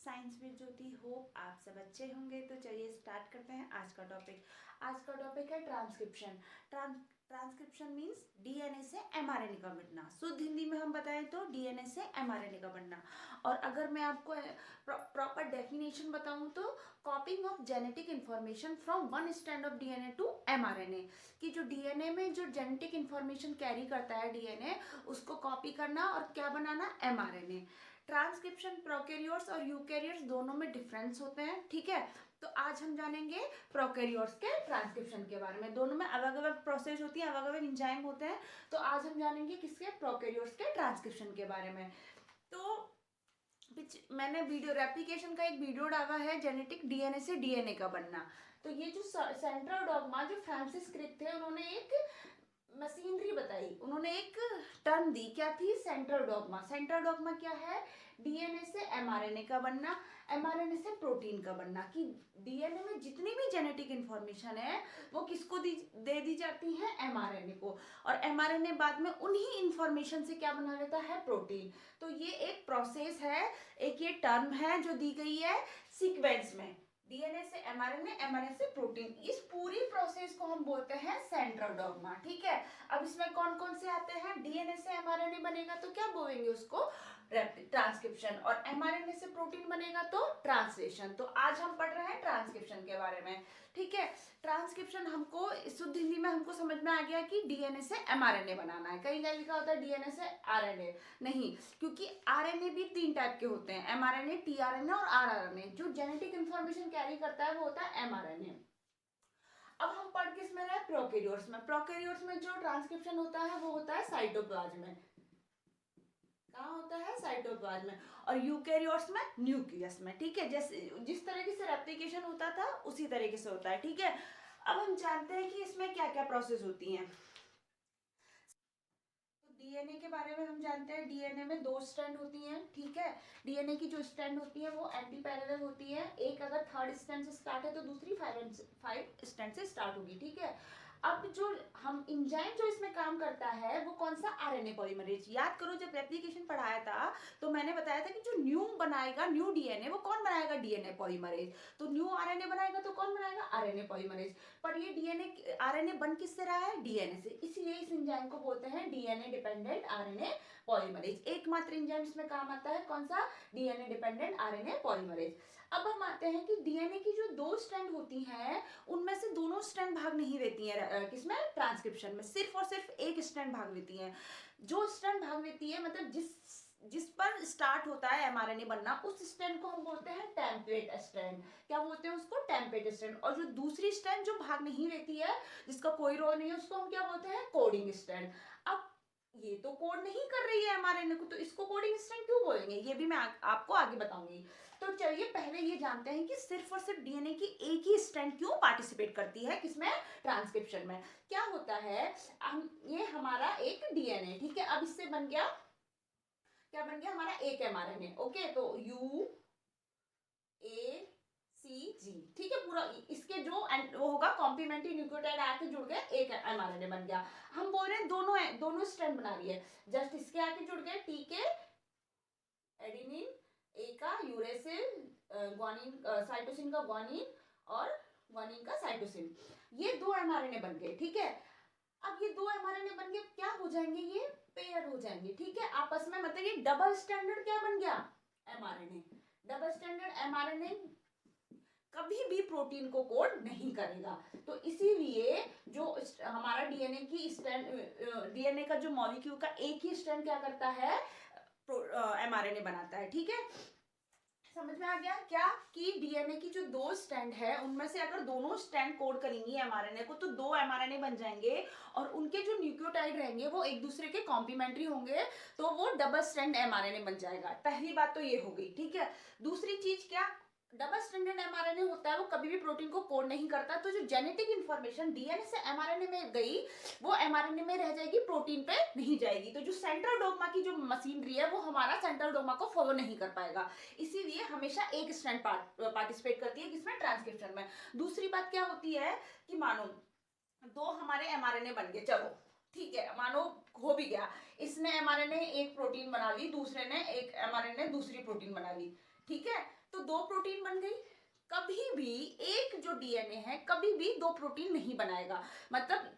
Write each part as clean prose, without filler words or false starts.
Science with Jyoti. Hope आप सब अच्छे होंगे। तो चलिए स्टार्ट करते हैं आज का टॉपिक। आज का टॉपिक है ट्रांसक्रिप्शन। ट्रांसक्रिप्शन मीन्स डीएनए से एमआरएनए का बनना। शुद्ध हिंदी में हम बताएं तो डीएनए से एमआरएनए का बनना। और अगर मैं आपको प्रॉपर डेफिनेशन बताऊं तो copying of genetic information from one strand of DNA to mRNA. कि जो डीएनए में जो जेनेटिक इंफॉर्मेशन कैरी करता है डीएनए, उसको कॉपी करना और क्या बनाना, एमआरएनए। ट्रांसक्रिप्शन प्रोकैरियोट्स और यूकैरियोट्स दोनों में डिफरेंस होते हैं, ठीक है। तो आज हम जानेंगे प्रोकैरियोट्स के ट्रांसक्रिप्शन के बारे में। दोनों में अलग अलग प्रोसेस होती है, अलग अलग एंजाइम होते हैं। तो आज हम जानेंगे किसके, प्रोकैरियोट्स के ट्रांसक्रिप्शन के बारे में। तो मैंने वीडियो रेप्लिकेशन का एक वीडियो डाला है, जेनेटिक डीएनए से डीएनए का बनना। तो ये जो सेंट्रल डॉग्मा जो फ्रांसिस क्रिक थे, उन्होंने एक मशीनरी बताई, उन्होंने एक टर्म दी, क्या थी, सेंट्रल डॉग्मा। सेंट्रल डॉग्मा क्या है, डीएनए से एमआरएनए का बनना, एमआरएनए से प्रोटीन का बनना। कि डीएनए में जितनी भी जेनेटिक इंफॉर्मेशन है वो किसको दे दी जाती है, एमआरएनए को। और एमआरएनए बाद में उन्हीं इंफॉर्मेशन से क्या बना लेता है, प्रोटीन। तो ये एक प्रोसेस है, एक ये टर्म है जो दी गई है सीक्वेंस में, डीएनए से एमआरएनए, एमआरएनए से प्रोटीन। इस पूरी प्रोसेस को हम बोलते हैं सेंट्रल डॉग्मा, ठीक है। अब इसमें कौन कौन से आते हैं, डीएनए से एमआरएनए बनेगा तो क्या बोलेंगे उसको, ट्रांसक्रिप्शन। और एमआरएनए से प्रोटीन बनेगा तो ट्रांसलेशन। तो आज हम पढ़ रहे हैं ट्रांसक्रिप्शन के बारे में, ठीक है। ट्रांसक्रिप्शन हमको शुद्ध हिंदी में हमको समझ में आ गया कि डीएनए से एमआरएनए बनाना है। कहीं लिखा होता है डीएनए से आरएनए, नहीं, क्योंकि आरएनए भी 3 टाइप के होते हैं, एमआरएनए, टीआरएनए और आरआरएनए। जो जेनेटिक इंफॉर्मेशन कैरी करता है वो होता है एमआरएनए। अब हम पढ़ किस में रहे, प्रोकैरियोट्स में। प्रोकैरियोट्स में जो ट्रांसक्रिप्शन होता है वो होता है साइटोप्लाज्म में। कहाँ होता है, साइटोप्लाज्म में। और यूकैरियोट्स में न्यूक्लियस में, ठीक है। जैसे जिस तरीके से रेप्लिकेशन होता था उसी तरीके से होता है, ठीक है। अब हम जानते हैं कि इसमें क्या क्या प्रोसेस होती हैं। डीएनए के बारे में हम जानते हैं, डीएनए में 2 स्ट्रैंड होती हैं, ठीक है। डीएनए की जो स्ट्रैंड होती है वो एंटी पैरेलल होती है। एक अगर 3rd स्ट्रैंड से स्टार्ट है तो दूसरी 5 स्ट्रैंड से स्टार्ट होगी, ठीक है। अब जो हम इंजाइम जो इसमें काम करता है वो कौन सा, आरएनए पॉलीमरेज। याद करो जब रेप्लिकेशन पढ़ाया था तो मैंने बताया था कि जो न्यू बनाएगा, न्यू डीएनए, वो कौन बनाएगा, डीएनए पॉलीमरेज। तो न्यू आरएनए बनाएगा तो कौन बनाएगा, आरएनए पॉलीमरेज। पर ये डीएनए आरएनए बन किससे रहा है, डीएनए से। इसीलिए इस एंजाइम को बोलते हैं डीएनए डिपेंडेंट आरएनए पॉलीमरेज। एकमात्र एंजाइम इसमें काम आता है, कौन सा, डीएनए डिपेंडेंट आरएनए पॉलीमरेज। अब हम आते हैं कि डीएनए की जो 2 स्ट्रैंड होती हैं उनमें से दोनों स्ट्रैंड भाग नहीं लेती हैं किसमें, ट्रांसक्रिप्शन में। सिर्फ और सिर्फ एक स्ट्रैंड भाग लेती हैं। जो स्ट्रैंड भाग लेती है, मतलब जिस पर स्टार्ट होता है एमआरएनए बनना, उस स्ट्रैंड को हम बोलते हैं टेम्पलेट स्ट्रैंड। क्या बोलते हैं उसको, टेम्पलेट स्ट्रैंड। और जो दूसरी स्ट्रैंड जो भाग नहीं लेती है, जिसका कोई रोल नहीं है, उसको हम क्या बोलते हैं, कोडिंग स्ट्रैंड। अब ये तो कोड नहीं कर रही है एमआरएनए को, तो इसको कोडिंग स्ट्रैंड क्यों बोलेंगे, ये भी मैं आपको आगे बताऊंगी। तो चलिए पहले ये जानते हैं कि सिर्फ और सिर्फ डीएनए की एक ही स्ट्रैंड क्यों पार्टिसिपेट करती है, किसमें, ट्रांसक्रिप्शन में। क्या होता है, ये हमारा एक डीएनए, ठीक है। अब इससे बन गया, क्या बन गया, हमारा एक एमआरएनए, ओके। तो यू ए सी जी, ठीक है। पूरा इसके जो वो होगा कॉम्प्लीमेंट्री न्यूक्लियोटाइड आके जुड़ गए, एक एमआरएनए बन गया। हम बोल रहे हैं दोनों स्ट्रैंड बना रही है, जस्ट इसके आके जुड़ गए, टी के एडेनिन, ए का यूरेसिल, ग्वानिन, साइटोसिन का ग्वानिन, और ग्वानिन का साइटोसिन। ये 2 एमआरएनए बन गए, ठीक है। अब ये 2 एमआरएनए बन के क्या हो जाएंगे, ये पेयर हो जाएंगे, ठीक है, आपस में। मतलब ये डबल स्टैंडर्ड क्या बन गया, एमआरएनए। डबल स्टैंडर्ड एमआरएनए कभी भी प्रोटीन को कोड नहीं करेगा। तो इसीलिए जो हमारा डीएनए की स्ट्रैंड, डीएनए का जो मॉलिक्यूल का एक ही स्ट्रैंड क्या करता है, एमआरएनए बनाता है, ठीक है। समझ में आ गया क्या, कि डीएनए की जो 2 स्ट्रैंड है उनमें से अगर दोनों स्ट्रैंड कोड करेंगी एमआरएनए को तो 2 एमआरएनए बन जाएंगे। और उनके जो न्यूक्लियोटाइड रहेंगे वो एक दूसरे के कॉम्प्लीमेंट्री होंगे, तो वो डबल स्ट्रैंड एमआरएनए बन जाएगा। पहली बात तो ये हो गई, ठीक है। दूसरी चीज क्या, डबल स्ट्रैंडेड एमआरएनए होता है वो कभी भी प्रोटीन को कोड नहीं करता। तो जो जेनेटिक इंफॉर्मेशन डीएनए से एमआरएनए में गई वो एमआरएनए में रह जाएगी, प्रोटीन पे नहीं जाएगी। तो जो सेंट्रल डोग्मा की जो मशीनरी है वो हमारा सेंट्रल डोग्मा को फॉलो नहीं कर पाएगा। इसीलिए हमेशा एक स्ट्रैंड पार्टिसिपेट करती है, किसमें, ट्रांसक्रिप्शन में। दूसरी बात क्या होती है कि मानो 2 हमारे एमआरएनए बन गए, चलो ठीक है, मानो हो भी गया, इसने एमआरएनए एक प्रोटीन बना ली, दूसरे ने एक एमआरएनए दूसरी प्रोटीन बना ली, ठीक है। तो 2 प्रोटीन बन गई। कभी भी एक जो डीएनए है कभी भी 2 प्रोटीन नहीं बनाएगा, मतलब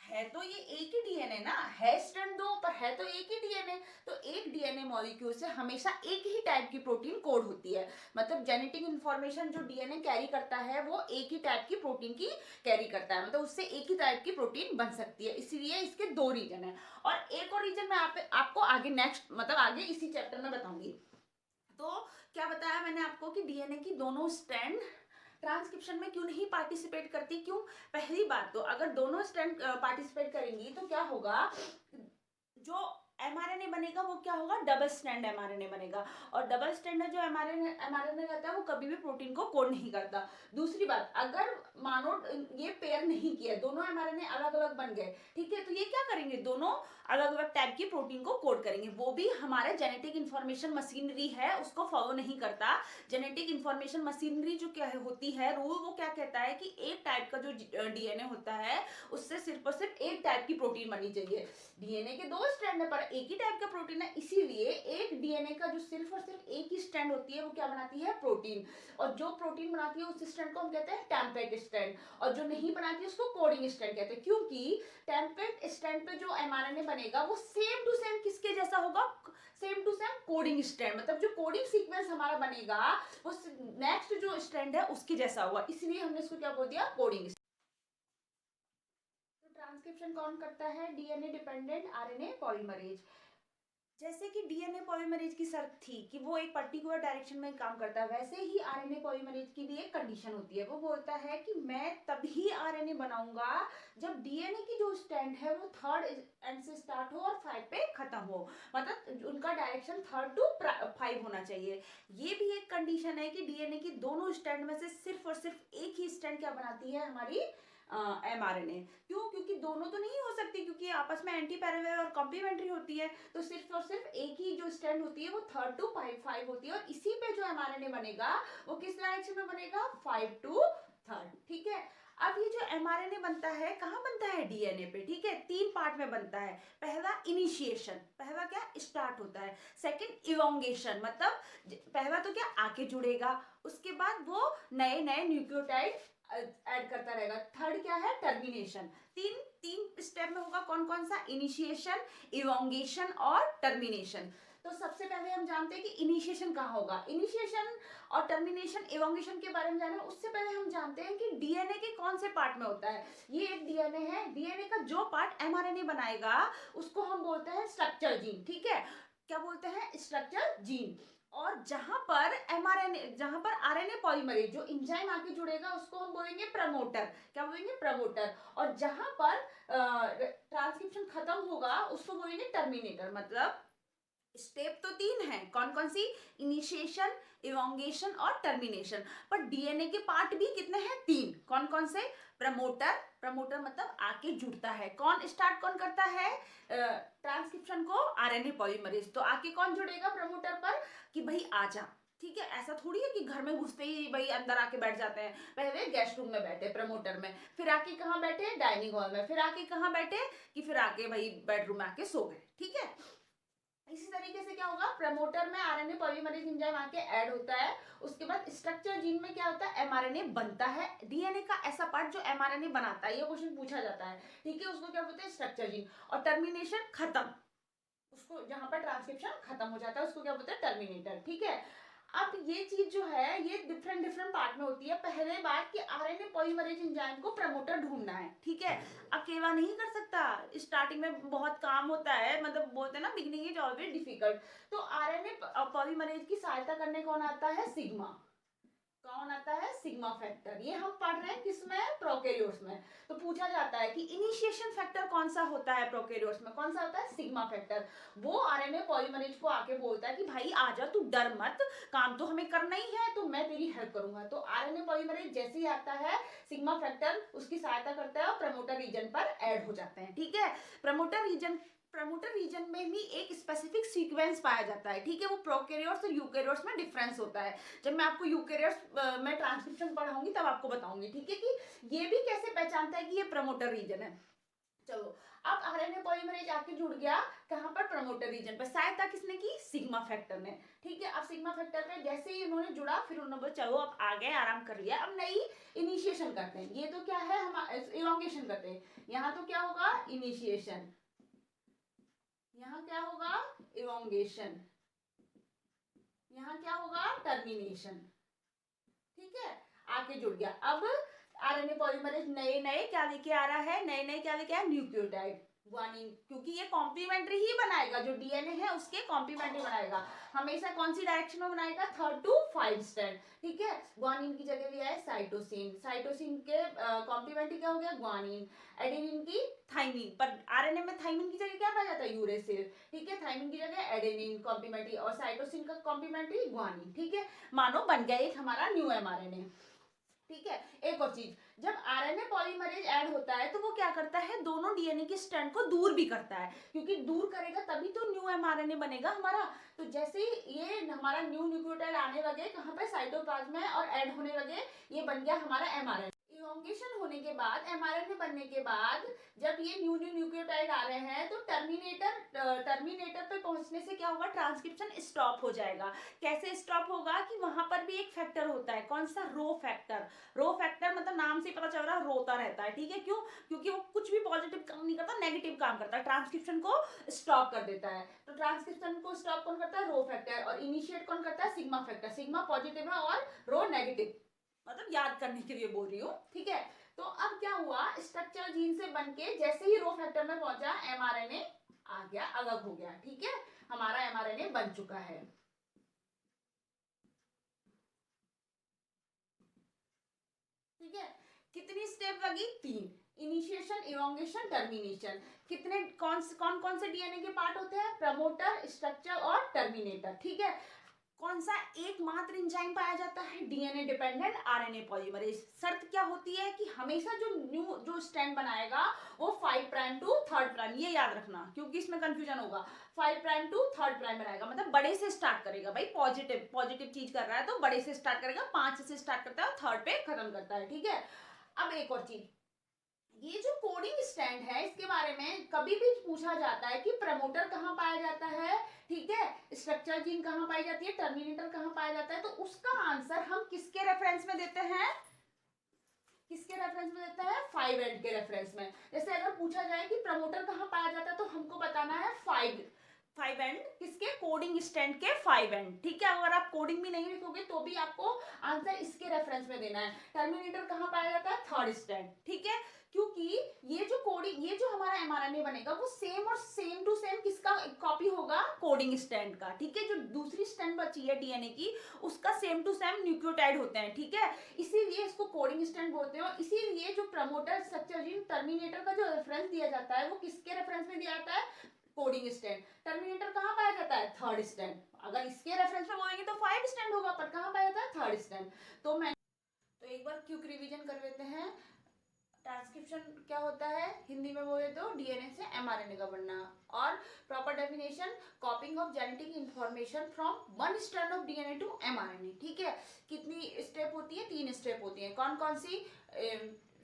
है तो ये एक ही डीएनए ना, है स्ट्रैंड 2 पर है तो एक ही डीएनए। तो एक डीएनए मॉलिक्यूल से हमेशा एक ही टाइप की प्रोटीन कोड होती है, मतलब जेनेटिक इंफॉर्मेशन जो डीएनए कैरी करता है वो एक ही टाइप की प्रोटीन की कैरी करता है, मतलब उससे एक ही टाइप की प्रोटीन बन सकती है, इसीलिए इसके 2 रीजन है। और एक और रीजन मैं आपको आगे नेक्स्ट मतलब आगे इसी चैप्टर में बताऊंगी। तो क्या बताया मैंने आपको कि डीएनए की दोनों स्ट्रैंड ट्रांसक्रिप्शन में क्यों नहीं पार्टिसिपेट करती, क्यों? पहली बात तो अगर दोनों स्ट्रैंड पार्टिसिपेट करेंगी तो क्या होगा, जो एमआरएनए बनेगा वो क्या होगा, डबल स्ट्रैंड एमआरएनए बनेगा, और डबल स्ट्रैंड जो एमआरएनए करता है वो कभी भी प्रोटीन को कोड नहीं करता। दूसरी बात, अगर मानो ये पेयर नहीं किया, दोनों एमआरएनए अलग अलग बन गए, ठीक है, तो ये क्या करेंगे, दोनों अलग अलग टाइप की प्रोटीन को कोड करेंगे, वो भी हमारे जेनेटिक इंफॉर्मेशन मशीनरी है उसको फॉलो नहीं करता। जेनेटिक इंफॉर्मेशन मशीनरी जो क्या होती है रूल, वो क्या कहता है कि एक टाइप का जो डीएनए होता है उससे सिर्फ और सिर्फ एक टाइप की प्रोटीन बनी चाहिए। डीएनए के 2 स्ट्रैंड है पर एक ही टाइप का प्रोटीन है, इसीलिए एक डीएनए का जो सिर्फ और सिर्फ एक ही स्ट्रैंड होती है वो क्या बनाती है, प्रोटीन। और जो प्रोटीन बनाती है उस स्ट्रैंड को हम कहते हैं टेम्पलेट स्ट्रैंड, और जो नहीं बनाती है उसको कोडिंग स्ट्रैंड कहते हैं, क्योंकि टेम्पलेट स्ट्रैंड पे जो एमआरएनए बनेगा वो सेम टू सेम किसके जैसा होगा, same to same coding strand, मतलब जो कोडिंग सीक्वेंस हमारा बनेगा वो नेक्स्ट जो स्ट्रैंड है उसके जैसा होगा, इसलिए हमने इसको क्या बोल दिया, कोडिंग। ट्रांसक्रिप्शन कौन करता है, डीएनए डिपेंडेंट आरएनए पॉलीमरेज। जैसे कि डीएनए पॉलीमरेज की शर्त थी कि वो एक पर्टिकुलर डायरेक्शन में काम करता है, वैसे ही आरएनए पॉलीमरेज की भी एक कंडीशन होती है, वो बोलता है कि मैं तभी आरएनए बनाऊंगा जब डीएनए की जो स्ट्रैंड है वो 3rd एंड से स्टार्ट हो और 5 पे खत्म हो, मतलब उनका डायरेक्शन 3rd टू 5 होना चाहिए। ये भी एक कंडीशन है कि डीएनए की दोनों स्ट्रैंड में से सिर्फ और सिर्फ एक ही स्ट्रैंड क्या बनाती है, हमारी एमआरएनए। क्यों? क्योंकि दोनों तो नहीं हो सकती, क्योंकि आपस में एंटी पैरेलल और कॉम्प्लीमेंट्री होती है, तो सिर्फ और सिर्फ एक ही जो स्ट्रैंड होती है वो 3rd टू 5 होती है, और इसी पे जो एमआरएनए बनेगा वो किस डायरेक्शन में बनेगा, 5 टू 3rd, ठीक है। अब ये जो एमआरएनए बनता है कहाँ बनता है, डीएनए पे, ठीक है, 3 पार्ट में बनता है। पहला इनिशिएशन, पहला क्या स्टार्ट होता है। सेकंड इलोंगेशन, मतलब पहला तो क्या आके जुड़ेगा, उसके बाद वो नए नए न्यूक्लियोटाइड ऐड करता रहेगा। थर्ड क्या है, टर्मिनेशन। तीन स्टेप में होगा, कौन कौन सा, इनिशिएशन, इलोंगेशन और टर्मिनेशन। तो सबसे पहले हम जानते हैं कि इनिशिएशन कहाँ होगा। इनिशिएशन और टर्मिनेशन इलोंगेशन के बारे में जाने उससे पहले हम जानते हैं कि डीएनए के कौन से पार्ट में होता है। ये एक डीएनए है, डीएनए का जो पार्ट एमआरएनए बनाएगा उसको हम बोलते हैं स्ट्रक्चर जीन, ठीक है, क्या बोलते हैं, स्ट्रक्चर जीन। और जहां पर एमआरएनए, जहां पर आरएनए पॉलीमरेज जो एंजाइम आके जुड़ेगा उसको हम बोलेंगे प्रमोटर, क्या बोलेंगे, प्रमोटर। और जहां पर ट्रांसक्रिप्शन खत्म होगा उसको बोलेंगे टर्मिनेटर। मतलब स्टेप तो 3 है, कौन कौन सी, इनिशिएशन, इलोंगेशन और टर्मिनेशन, पर डीएनए के पार्ट भी कितने हैं, 3। कौन कौन से, प्रमोटर, प्रमोटर मतलब आके जुड़ता है, कौन स्टार्ट कौन करता है ट्रांसक्रिप्शन को, आरएनए पॉलीमरेज, तो आके कौन जुड़ेगा प्रमोटर पर कि भाई आजा, ठीक है। ऐसा थोड़ी है कि घर में घुसते ही भाई अंदर आके बैठ जाते हैं, पहले गेस्ट रूम में बैठे प्रमोटर में, फिर आके कहाँ बैठे, डाइनिंग हॉल में, फिर आके कहाँ बैठे कि फिर आके भाई बेडरूम में आके सो गए, ठीक है। इसी तरीके से क्या होगा, प्रमोटर में आरएनए पॉलीमरेज एंजाइम आके ऐड होता है, उसके बाद स्ट्रक्चर जीन में क्या होता है, एमआरएनए बनता है। डीएनए का ऐसा पार्ट जो एमआरएनए बनाता है, ये क्वेश्चन पूछा जाता है, ठीक है, उसको क्या बोलते हैं, स्ट्रक्चर जीन। और टर्मिनेशन खत्म, उसको जहां पर ट्रांसक्रिप्शन खत्म हो जाता है उसको क्या बोलते हैं, टर्मिनेटर, ठीक है। अब ये चीज जो है ये डिफरेंट डिफरेंट पार्ट में होती है। पहले बात कि आरएनए पॉलीमरेज एंजाइम को प्रमोटर ढूंढना है, ठीक है, अकेला नहीं कर सकता, स्टार्टिंग में बहुत काम होता है, मतलब बोलते हैं ना बिगिनिंग इज ऑलवेज डिफिकल्ट। तो आरएनए पॉलीमरेज की सहायता करने कौन आता है, सिग्मा, कौन आता है, सिग्मा फैक्टर। ये हम पढ़ रहे हैं किसमें, प्रोकैरियोट्स में। तो पूछा जाता है कि इनिशिएशन फैक्टर कौन सा होता है प्रोकैरियोट्स में, कौन सा होता है, सिग्मा फैक्टर। वो आरएनए पॉलीमरेज को आके बोलता है कि भाई आजा, तू डर मत, काम तो हमें करना ही है, तो मैं तेरी हेल्प करूंगा। तो आरएनए पॉलीमरेज जैसे ही आता है सिग्मा फैक्टर उसकी सहायता करता है और प्रमोटर रीजन पर ऐड हो जाते हैं, ठीक है। प्रमोटर रीजन में भी एक स्पेसिफिक सीक्वेंस पाया जाता है, ठीक है, वो प्रोकैरियोट्स और यूकैरियोट्स में डिफरेंस होता है। जब मैं आपको यूकैरियोट्स में ट्रांसक्रिप्शन पढ़ाऊंगी तब आपको बताऊंगी, ठीक है, कि ये भी कैसे पहचानता है कि ये प्रमोटर रीजन है। चलो, अब आरएनए पॉलीमरेज आके जुड़ गया कहां पर, प्रमोटर रीजन पर, सहायता किसने की, सिग्मा फैक्टर ने, ठीक है। ठीक है। अब सिग्मा फैक्टर पे जैसे ही उन्होंने जुड़ा, फिर उन्होंने बोला चलो अब आ गए, आराम कर लिया, अब नई इनिशिएशन करते हैं। ये तो क्या है, हम इलोंगेशन करते हैं। यहाँ तो क्या होगा, इनिशिएशन, यहाँ क्या होगा, इलोंगेशन, यहाँ क्या होगा, टर्मिनेशन। ठीक है, आके जुड़ गया। अब आरएनए पॉलीमरेज नए नए क्या लेके आ रहा है, नए नए क्या लेके आया, न्यूक्लियोटाइड, ग्वानिन, क्योंकि ये कॉम्प्लीमेंट्री ही बनाएगा, जो डीएनए है उसके कॉम्प्लीमेंट्री बनाएगा, हमेशा कौन सी डायरेक्शन में बनाएगा, 3rd to 5 स्ट्रैंड। ठीक है, ग्वानिन की जगह भी आए साइटोसिन, साइटोसिन के कॉम्प्लीमेंट्री क्या हो गया, ग्वानिन, एडेनिन की थाइमिन, पर आरएनए में थाइमिन की जगह क्या पाया जाता है, यूरेसिल। ठीक है, थाइमिन की जगह एडेनिन कॉम्प्लीमेंट्री, और साइटोसिन का कॉम्प्लीमेंट्री ग्वानिन। ठीक है, मानो बन गया एक हमारा न्यू एमआरएनए। ठीक है, एक और चीज, जब आरएनए पॉलीमरेज ऐड होता है तो वो क्या करता है, दोनों डीएनए के स्ट्रैंड को दूर भी करता है, क्योंकि दूर करेगा तभी तो न्यू एमआरएनए बनेगा हमारा। तो जैसे ही ये हमारा न्यू न्यूक्लियोटाइड आने लगे कहाँ पे, साइटोप्लाज्म में, और ऐड होने लगे, ये बन गया हमारा एमआरएनए। इलोंगेशन होने के बाद, एमआरएनए बनने के बाद, जब ये न्यू न्यू न्यूक्लियोटाइड आ रहे हैं तो टर्मिनेटर पे पहुंचने से क्या होगा, ट्रांसक्रिप्शन स्टॉप हो जाएगा। कैसे स्टॉप होगा, कि वहां पर भी एक फैक्टर होता है, कौन सा, रो फैक्टर। रो फैक्टर मतलब नाम से पता चल रहा है, रोता रहता है। ठीक है, क्यों, क्योंकि वो कुछ भी पॉजिटिव काम नहीं करता, नेगेटिव काम करता है, ट्रांसक्रिप्शन को स्टॉप कर देता है। तो ट्रांसक्रिप्शन को स्टॉप कौन करता है, रो फैक्टर, और इनिशिएट कौन करता है, सिग्मा फैक्टर। सिग्मा पॉजिटिव है और रो नेगेटिव, मतलब याद करने के लिए बोल रही हूँ। ठीक है, तो अब क्या हुआ, स्ट्रक्चर जीन से बनके जैसे ही रो फैक्टर में पहुंचा, एमआरएनए आ गया, अलग हो गया। ठीक है, हमारा एमआरएनए बन चुका है। ठीक है, कितनी स्टेप लगी, 3, इनिशिएशन, इलोंगेशन, टर्मिनेशन। कितने कौन कौन से डीएनए के पार्ट होते हैं, प्रमोटर, स्ट्रक्चर और टर्मिनेटर। ठीक है, कौन सा एकमात्र एंजाइम पाया जाता है, डीएनए डिपेंडेंट आरएनए पॉलीमरेज। शर्त क्या होती है, कि हमेशा जो स्ट्रैंड बनाएगा वो 5 प्राइम टू 3rd प्राइम, ये याद रखना क्योंकि इसमें कंफ्यूजन होगा। 5 प्राइम टू 3rd प्राइम बनाएगा, मतलब बड़े से स्टार्ट करेगा भाई, पॉजिटिव चीज कर रहा है तो बड़े से स्टार्ट करेगा, 5 से स्टार्ट करता है और 3rd पे खत्म करता है। ठीक है, अब एक और चीज, ये जो कोडिंग स्टैंड है इसके बारे में कभी भी पूछा जाता है कि प्रमोटर कहाँ पाया जाता है, ठीक है, स्ट्रक्चर जीन कहाँ पाई जाती है, टर्मिनेटर कहाँ पाया जाता है, तो उसका आंसर हम किसके रेफरेंस में देते हैं, किसके रेफरेंस में देते हैं, 5 एंड के रेफरेंस में। जैसे अगर पूछा जाए कि प्रमोटर कहाँ पाया जाता है तो हमको बताना है 5 एंड, किसके, कोडिंग स्टैंड के 5 एंड। ठीक है, अगर आप कोडिंग भी नहीं लिखोगे तो भी आपको आंसर इसके रेफरेंस में देना है। टर्मिनेटर कहाँ पाया जाता है, 3rd स्टैंड। ठीक है, क्योंकि ये जो कोडिंग, ये जो हमारा एमआरएनए बनेगा वो सेम और सेम टू सेम किसका कॉपी होगा, कोडिंग स्टैंड का। ठीक है, जो दूसरी स्टैंड बची है डीएनए की, उसका सेम टू सेम न्यूक्लियोटाइड होते हैं। ठीक है, इसीलिए इसको कोडिंग स्टैंड बोलते हैं। और इसीलिए जो प्रमोटर, स्ट्रक्चर जीन, टर्मिनेटर का जो रेफरेंस दिया जाता है वो किसके रेफरेंस में दिया जाता है, कोडिंग स्टैंड। टर्मिनेटर कहाँ पाया जाता है, 3rd स्टैंड। अगर इसके रेफरेंस में बोलेंगे तो 5 स्टैंड होगा, पर कहाँ पाया जाता है, 3rd स्टैंड। तो एक बार क्विक रिवीजन कर लेते हैं। ट्रांसक्रिप्शन क्या होता है, हिंदी में बोले तो डीएनए से एमआरएनए का बनना। और proper definition, copying of genetic information from one strand of DNA to mRNA. ठीक है, कितनी स्टेप होती है, 3 स्टेप होती है। कौन कौन सी,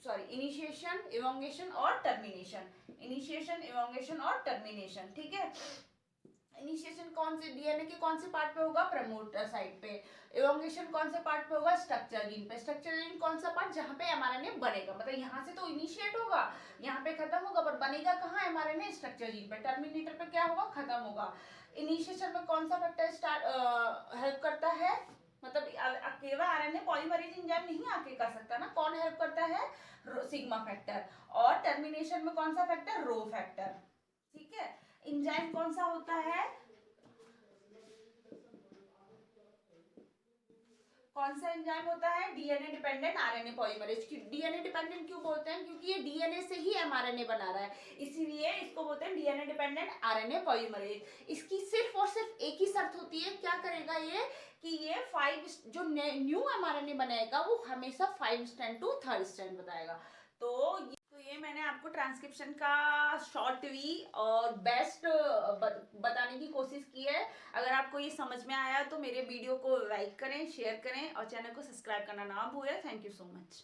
इनिशिएशन, इलोंगेशन और टर्मिनेशन। इनिशिएशन, इलोंगेशन और टर्मिनेशन। ठीक है, इनिशिएशन कौन से डीएनए के कौन से पार्ट पे होगा, प्रमोटर साइड पे। इलोंगेशन कौन से पार्ट पे होगा, स्ट्रक्चर जीन पे। स्ट्रक्चर जीन कौन सा पार्ट, जहां पे एमआरएनए बनेगा, मतलब यहाँ से तो इनिशिएट होगा, यहाँ पे खत्म होगा, पर बनेगा कहाँ, एमआरएनए स्ट्रक्चर जीन पे। टर्मिनेटर पे क्या होगा, खत्म होगा। इनिशिएशन में कौन सा फैक्टर स्टार्ट हेल्प करता है, मतलब अकेला आरएनए पॉलीमरेज एंजाइम नहीं आके कर सकता ना, कौन हेल्प करता है, सिग्मा फैक्टर। और टर्मिनेशन में कौन सा फैक्टर, रो फैक्टर। ठीक है, एंजाइम कौन सा होता है, कौन सा एंजाइम होता है, DNA dependent RNA polymerase. DNA dependent क्यों बोलते हैं, क्योंकि ये डीएनए से ही एमआरएनए बना रहा है, इसीलिए इसको बोलते हैं डीएनए डिपेंडेंट आरएनए पॉलीमरेज। इसकी सिर्फ और सिर्फ एक ही शर्त होती है, क्या करेगा ये, कि ये 5 जो न्यू एमआरएनए बनाएगा वो हमेशा 5 स्ट्रैंड टू 3rd स्ट्रैंड बताएगा। तो ये मैंने आपको ट्रांसक्रिप्शन का शॉर्टली और बेस्ट बताने की कोशिश की है। अगर आपको ये समझ में आया तो मेरे वीडियो को लाइक करें, शेयर करें और चैनल को सब्सक्राइब करना ना भूलें। Thank you so much.